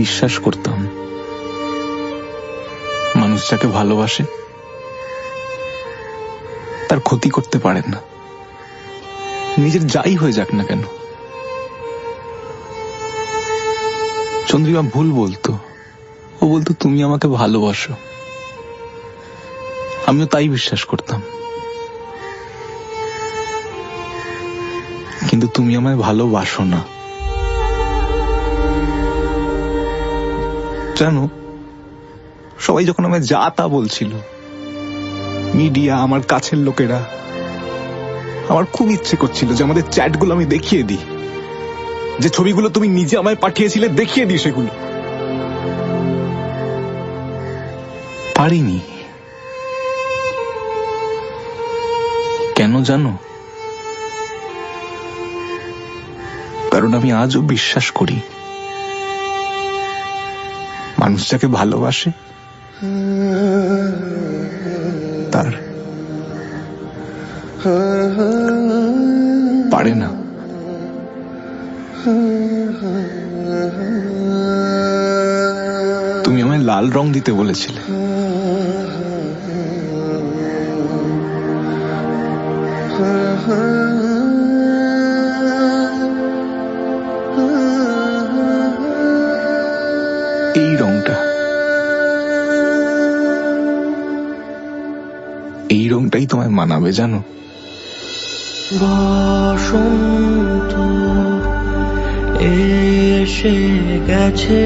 বিশ্বাস করতাম মানুষ যাকে ভালোবাসে তার ক্ষতি করতে পারে না, নিজের যাই হয়ে যাক না কেন। চন্দ্রিমা ভুল বলতো, ও বলতো তুমি আমাকে ভালোবাসো, আমিও তাই বিশ্বাস করতাম। কিন্তু তুমি আমায় ভালোবাসো না। জানো, সবাই যখন আমায় যা তা বলছিল, মিডিয়া, আমার কাছের লোকেরা, আমার খুব ইচ্ছে করছিল যে আমাদের চ্যাটগুলো আমি দেখিয়ে দিই, যে ছবিগুলো তুমি নিজে আমায় পাঠিয়েছিলে দেখিয়ে দিই সেগুলো। পারিনি। কেন জানো? কারণ আমি আজও বিশ্বাস করি মানুষ যাকে ভালোবাসে তার পারে না। তুমি আমায় লাল রং দিতে বলেছিলে, এই রংটা, এই রংটাই তোমায় মানাবে জানো। বসন্ত এসে গেছে।